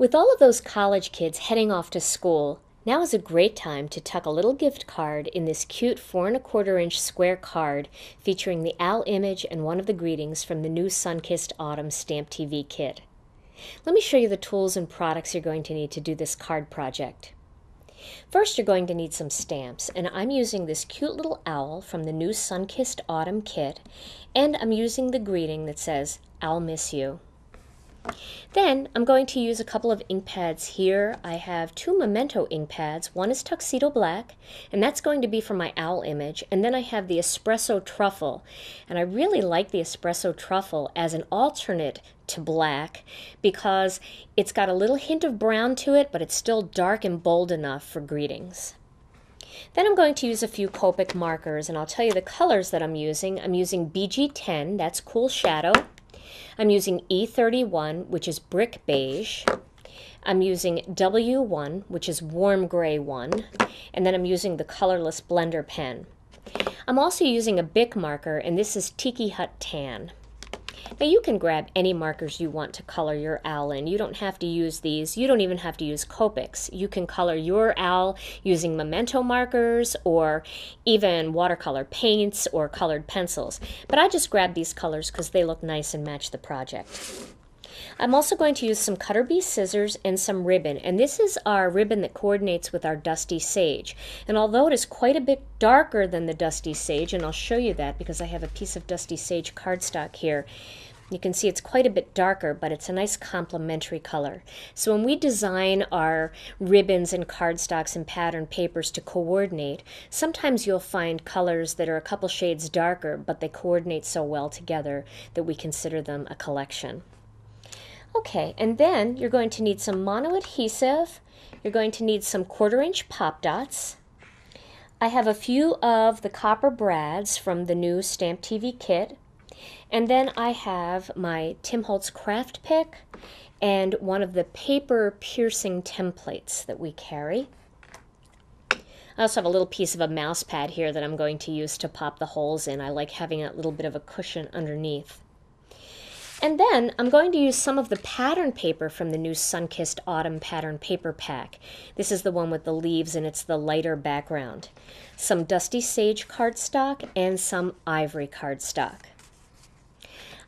With all of those college kids heading off to school, now is a great time to tuck a little gift card in this cute 4¼ inch square card featuring the owl image and one of the greetings from the new Sun-Kissed Autumn Stamp TV kit. Let me show you the tools and products you're going to need to do this card project. First, you're going to need some stamps, and I'm using this cute little owl from the new Sun-Kissed Autumn kit, and I'm using the greeting that says, "I'll miss you." Then I'm going to use a couple of ink pads here. I have 2 Memento ink pads. One is Tuxedo Black, and that's going to be for my owl image. And then I have the Espresso Truffle, and I really like the Espresso Truffle as an alternate to black because it's got a little hint of brown to it, but it's still dark and bold enough for greetings. Then I'm going to use a few Copic markers, and I'll tell you the colors that I'm using. I'm using BG10, that's Cool Shadow. I'm using E31, which is Brick Beige. I'm using W1, which is Warm Gray 1. And then I'm using the colorless blender pen. I'm also using a Bic marker, and this is Tiki Hut Tan. Now you can grab any markers you want to color your owl in. You don't have to use these. You don't even have to use Copics. You can color your owl using Memento markers or even watercolor paints or colored pencils. But I just grabbed these colors because they look nice and match the project. I'm also going to use some Cutter Bee scissors and some ribbon, and this is our ribbon that coordinates with our Dusty Sage. And although it is quite a bit darker than the Dusty Sage, and I'll show you that because I have a piece of Dusty Sage cardstock here, you can see it's quite a bit darker, but it's a nice complementary color. So when we design our ribbons and cardstocks and pattern papers to coordinate, sometimes you'll find colors that are a couple shades darker, but they coordinate so well together that we consider them a collection. Okay, and then you're going to need some mono adhesive. You're going to need some 1/4 inch pop dots. I have a few of the copper brads from the new Stamp TV kit. And then I have my Tim Holtz craft pick and one of the paper piercing templates that we carry. I also have a little piece of a mouse pad here that I'm going to use to pop the holes in. I like having a little bit of a cushion underneath. And then I'm going to use some of the pattern paper from the new Sun-Kissed Autumn Pattern Paper Pack. This is the one with the leaves and it's the lighter background. Some Dusty Sage cardstock and some ivory cardstock.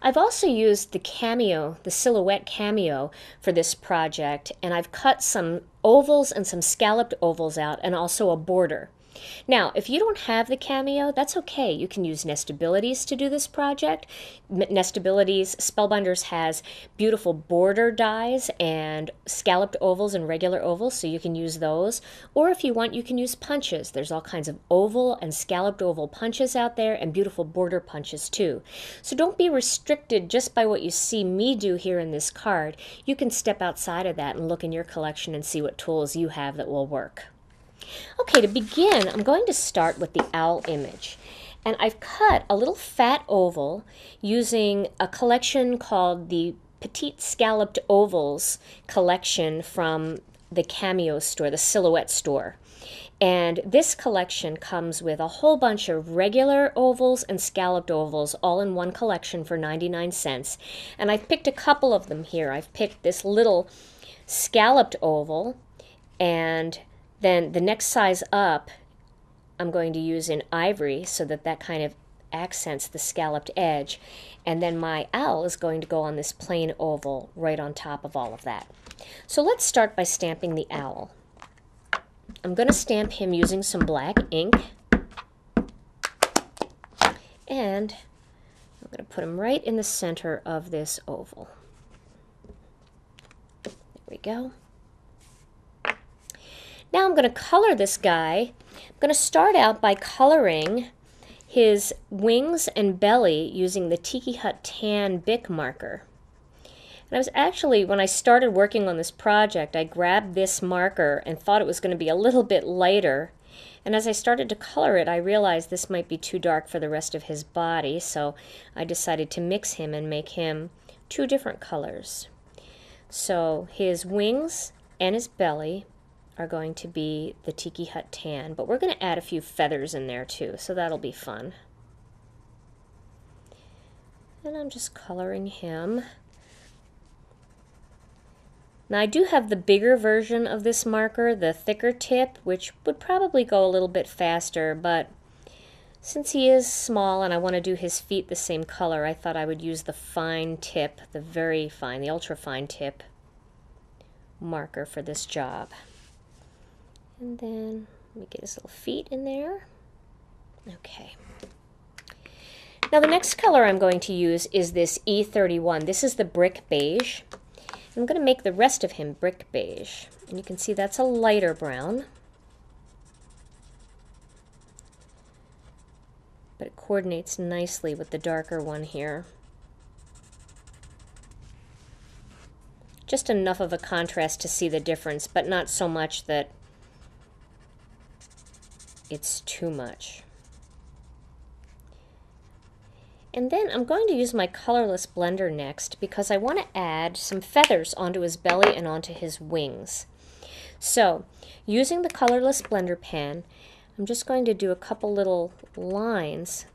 I've also used the cameo, the silhouette cameo for this project, and I've cut some ovals and some scalloped ovals out and also a border. Now, if you don't have the cameo, that's okay. You can use Nestabilities to do this project. Nestabilities, Spellbinders has beautiful border dies and scalloped ovals and regular ovals, so you can use those. Or if you want, you can use punches. There's all kinds of oval and scalloped oval punches out there and beautiful border punches too. So don't be restricted just by what you see me do here in this card. You can step outside of that and look in your collection and see what tools you have that will work. Okay, to begin, I'm going to start with the owl image. And I've cut a little fat oval using a collection called the Petite Scalloped Ovals collection from the Cameo store, the Silhouette store. And this collection comes with a whole bunch of regular ovals and scalloped ovals all in one collection for 99 cents. And I've picked a couple of them here. I've picked this little scalloped oval, and then the next size up I'm going to use in ivory so that that kind of accents the scalloped edge. And then my owl is going to go on this plain oval right on top of all of that. So let's start by stamping the owl. I'm going to stamp him using some black ink. And I'm going to put him right in the center of this oval. There we go. Now I'm going to color this guy. I'm going to start out by coloring his wings and belly using the Tiki Hut Tan Bic marker. And I was actually, when I started working on this project, I grabbed this marker and thought it was going to be a little bit lighter. And as I started to color it, I realized this might be too dark for the rest of his body, so I decided to mix him and make him 2 different colors. So his wings and his belly are going to be the Tiki Hut Tan, but we're going to add a few feathers in there too, so that'll be fun. And I'm just coloring him Now I do have the bigger version of this marker, the thicker tip, which would probably go a little bit faster, but since he is small and I want to do his feet the same color, I thought I would use the fine tip, the very fine, the ultra fine tip marker for this job. And then let me get his little feet in there. Okay. Now the next color I'm going to use is this E31. This is the brick beige. I'm going to make the rest of him brick beige. And you can see that's a lighter brown. But it coordinates nicely with the darker one here. Just enough of a contrast to see the difference, but not so much that it's too much. And then I'm going to use my colorless blender next because I want to add some feathers onto his belly and onto his wings. So, using the colorless blender pen, I'm just going to do a couple little lines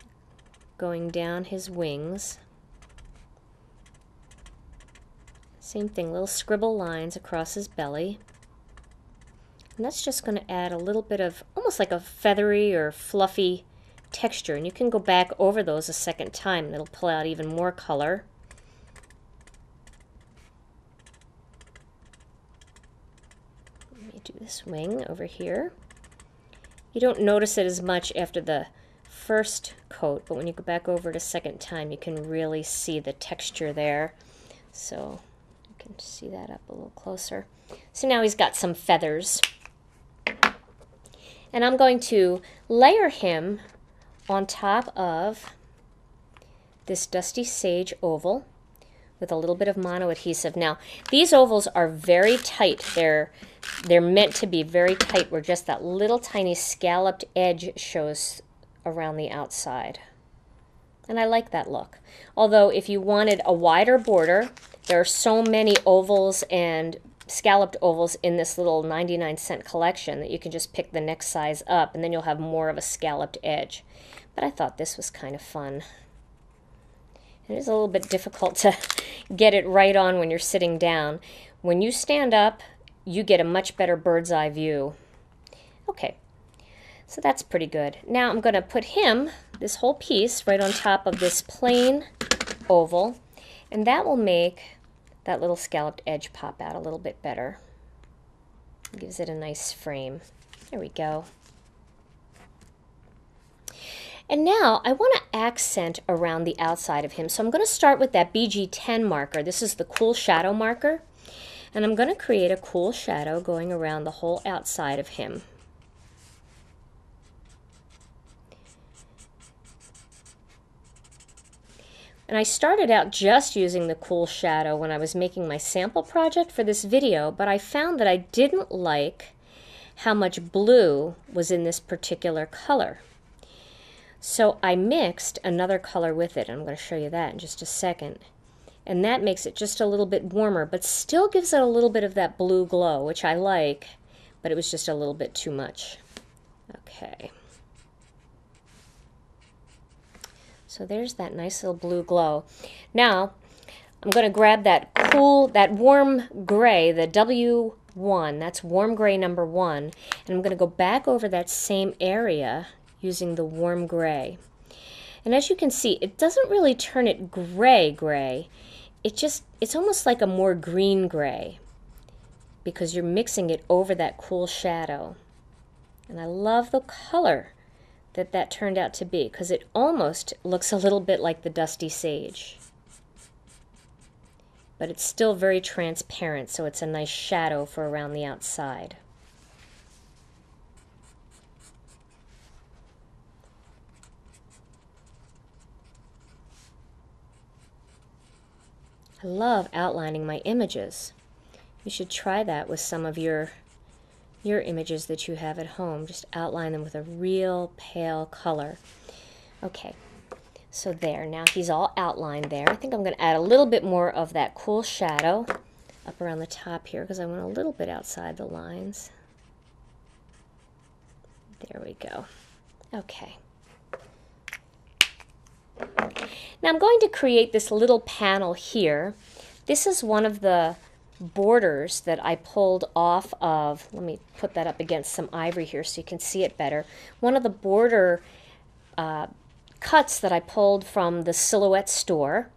going down his wings. Same thing, little scribble lines across his belly. And that's just going to add a little bit of almost like a feathery or fluffy texture. And you can go back over those a second time and it'll pull out even more color. Let me do this wing over here. You don't notice it as much after the first coat, but when you go back over it a second time, you can really see the texture there. So you can see that up a little closer. So now he's got some feathers. And I'm going to layer him on top of this Dusty Sage oval with a little bit of mono adhesive. Now, these ovals are very tight. They're meant to be very tight where just that little tiny scalloped edge shows around the outside. And I like that look. Although if you wanted a wider border, there are so many ovals and scalloped ovals in this little 99-cent collection that you can just pick the next size up and then you'll have more of a scalloped edge. But I thought this was kind of fun. It is a little bit difficult to get it right on when you're sitting down. When you stand up, you get a much better bird's eye view. Okay, so that's pretty good. Now I'm going to put him, this whole piece, right on top of this plain oval, and that will make that little scalloped edge pop out a little bit better. It gives it a nice frame. There we go. And now I want to accent around the outside of him. So I'm going to start with that BG10 marker. This is the Cool Shadow marker. And I'm going to create a cool shadow going around the whole outside of him. And I started out just using the cool shadow when I was making my sample project for this video, but I found that I didn't like how much blue was in this particular color. So I mixed another color with it. I'm going to show you that in just a second. And that makes it just a little bit warmer, but still gives it a little bit of that blue glow, which I like, but it was just a little bit too much. Okay. So there's that nice little blue glow. Now, I'm going to grab that warm gray, the W1, that's warm gray number 1, and I'm going to go back over that same area using the warm gray. And as you can see, it doesn't really turn it gray. It's almost like a more green gray because you're mixing it over that cool shadow. And I love the color that turned out to be because it almost looks a little bit like the Dusty Sage. But it's still very transparent, so it's a nice shadow for around the outside. I love outlining my images. You should try that with some of your images that you have at home. Just outline them with a real pale color. Okay, so there. Now he's all outlined there. I think I'm going to add a little bit more of that cool shadow up around the top here because I want a little bit outside the lines. There we go. Okay. Now I'm going to create this little panel here. This is one of the borders that I pulled off of, let me put that up against some ivory here so you can see it better. One of the border cuts that I pulled from the Silhouette store.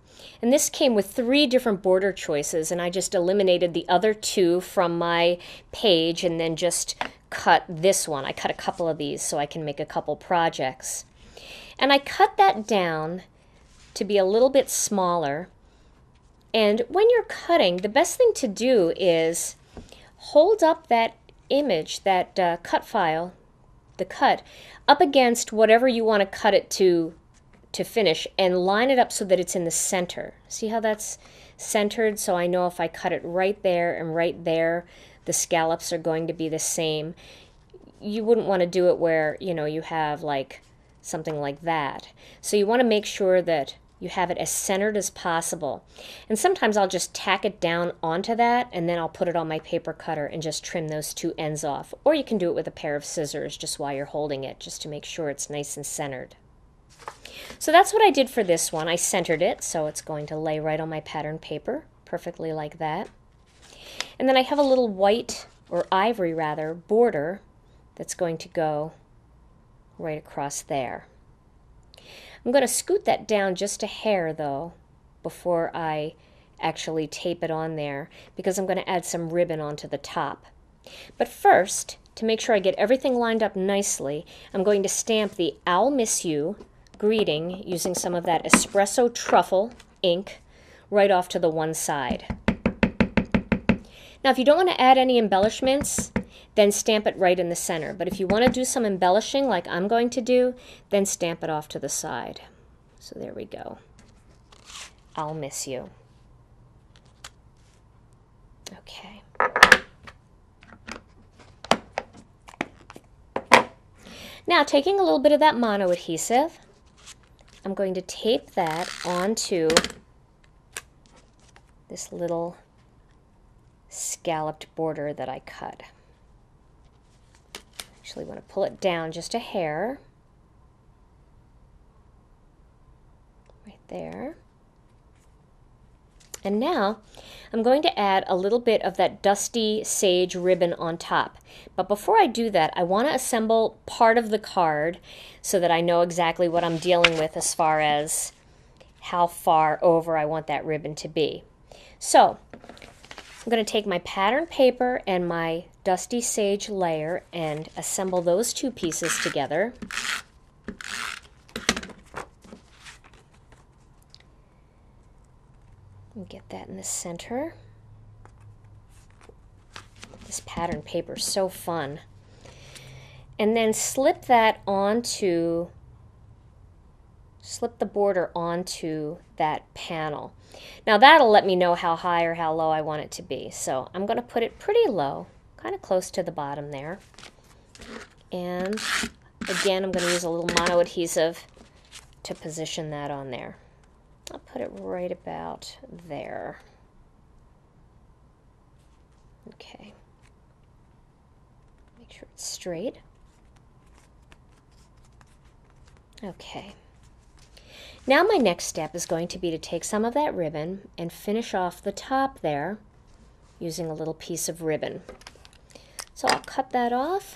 And this came with 3 different border choices, and I just eliminated the other 2 from my page and then just cut this one. I cut a couple of these so I can make a couple projects. And I cut that down to be a little bit smaller. And when you're cutting, the best thing to do is hold up that image, that cut file, the cut, up against whatever you want to cut it to finish, and line it up so that it's in the center. See how that's centered? So I know if I cut it right there and right there, the scallops are going to be the same. You wouldn't want to do it where, you know, you have like something like that. So you want to make sure that you have it as centered as possible. And sometimes I'll just tack it down onto that, and then I'll put it on my paper cutter and just trim those 2 ends off. Or you can do it with a pair of scissors just while you're holding it, just to make sure it's nice and centered. So that's what I did for this one. I centered it, so it's going to lay right on my pattern paper, perfectly like that. And then I have a little white, or ivory rather, border that's going to go right across there. I'm going to scoot that down just a hair though before I actually tape it on there, because I'm going to add some ribbon onto the top. But first, to make sure I get everything lined up nicely, I'm going to stamp the I'll Miss You greeting using some of that espresso truffle ink right off to the one side. Now if you don't want to add any embellishments, then stamp it right in the center. But if you want to do some embellishing like I'm going to do, then stamp it off to the side. So there we go. I'll miss you. Okay. Now taking a little bit of that mono adhesive, I'm going to tape that onto this little scalloped border that I cut. Actually want to pull it down just a hair. Right there. And now I'm going to add a little bit of that dusty sage ribbon on top. But before I do that, I want to assemble part of the card so that I know exactly what I'm dealing with as far as how far over I want that ribbon to be. So I'm going to take my pattern paper and my dusty sage layer and assemble those 2 pieces together. And get that in the center. This pattern paper is so fun. And then slip the border onto that panel. Now that'll let me know how high or how low I want it to be. So I'm going to put it pretty low, kind of close to the bottom there. And again, I'm going to use a little mono adhesive to position that on there. I'll put it right about there. Okay. Make sure it's straight. Okay. Now my next step is going to be to take some of that ribbon and finish off the top there using a little piece of ribbon. So I'll cut that off.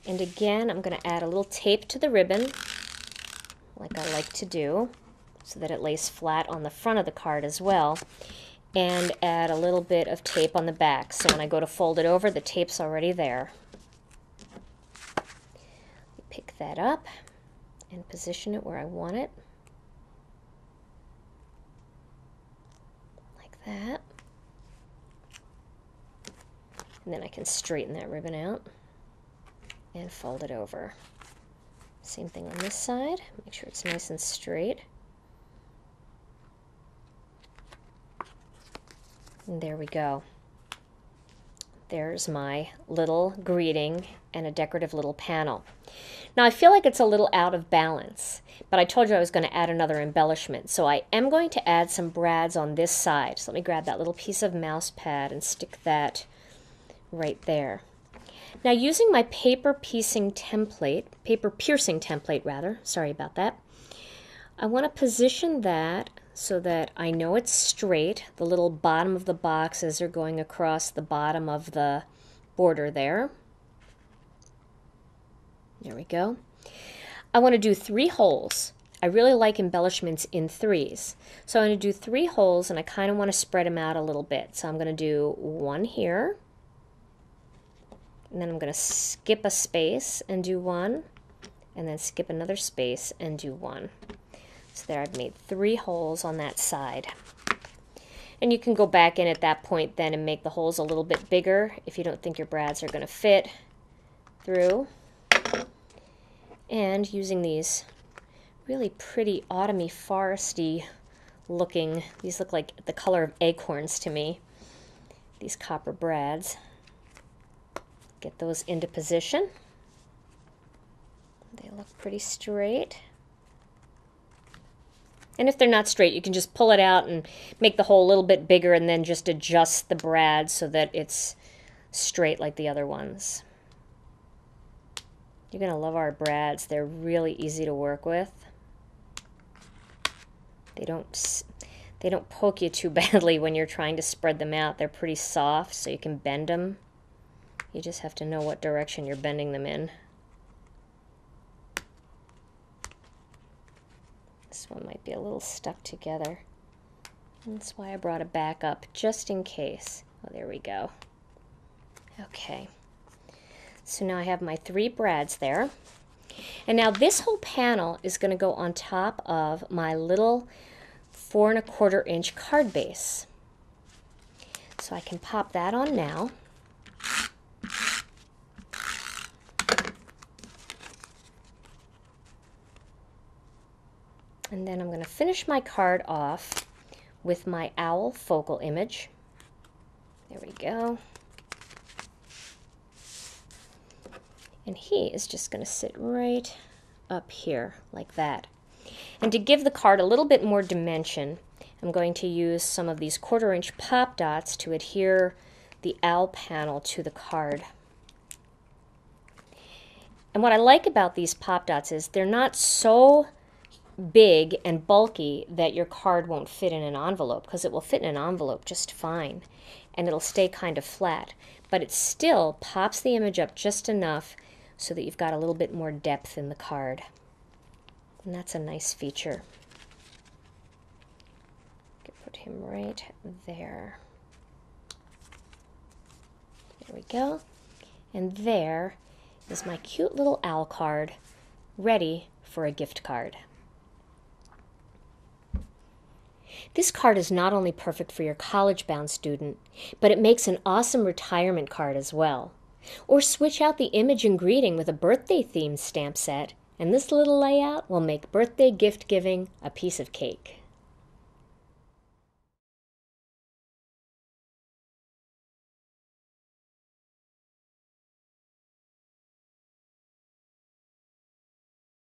And again, I'm going to add a little tape to the ribbon, like I like to do, so that it lays flat on the front of the card as well, and add a little bit of tape on the back, so when I go to fold it over, the tape's already there. Pick that up and position it where I want it, like that. And then I can straighten that ribbon out and fold it over. Same thing on this side. Make sure it's nice and straight. And there we go. There's my little greeting and a decorative little panel. Now I feel like it's a little out of balance, but I told you I was going to add another embellishment. So I am going to add some brads on this side. So let me grab that little piece of mouse pad and stick that right there. Now using my paper piercing template rather, sorry about that, I want to position that so that I know it's straight. The little bottom of the boxes are going across the bottom of the border there. There we go. I want to do 3 holes. I really like embellishments in 3s. So I'm going to do 3 holes, and I kind of want to spread them out a little bit. So I'm going to do 1 here, and then I'm going to skip a space and do 1, and then skip another space and do 1. So there I've made 3 holes on that side. And you can go back in at that point then and make the holes a little bit bigger if you don't think your brads are going to fit through. And using these really pretty autumny, foresty looking, these look like the color of acorns to me, these copper brads. Get those into position. They look pretty straight. And if they're not straight, you can just pull it out and make the hole a little bit bigger and then just adjust the brad so that it's straight like the other ones. You're going to love our brads. They're really easy to work with. They don't poke you too badly when you're trying to spread them out. They're pretty soft, so you can bend them. You just have to know what direction you're bending them in. This one might be a little stuck together. And that's why I brought it back up, just in case. Oh, there we go. Okay. So now I have my 3 brads there. And now this whole panel is going to go on top of my little 4 1/4 inch card base. So I can pop that on now. And then I'm going to finish my card off with my owl focal image. There we go. And he is just going to sit right up here like that. And to give the card a little bit more dimension, I'm going to use some of these 1/4 inch pop dots to adhere the owl panel to the card. And what I like about these pop dots is they're not so big and bulky that your card won't fit in an envelope, because it will fit in an envelope just fine, and it'll stay kind of flat. But it still pops the image up just enough so that you've got a little bit more depth in the card. And that's a nice feature. Put him right there. There we go. And there is my cute little owl card, ready for a gift card. This card is not only perfect for your college-bound student, but it makes an awesome retirement card as well. Or switch out the image and greeting with a birthday-themed stamp set, and this little layout will make birthday gift giving a piece of cake.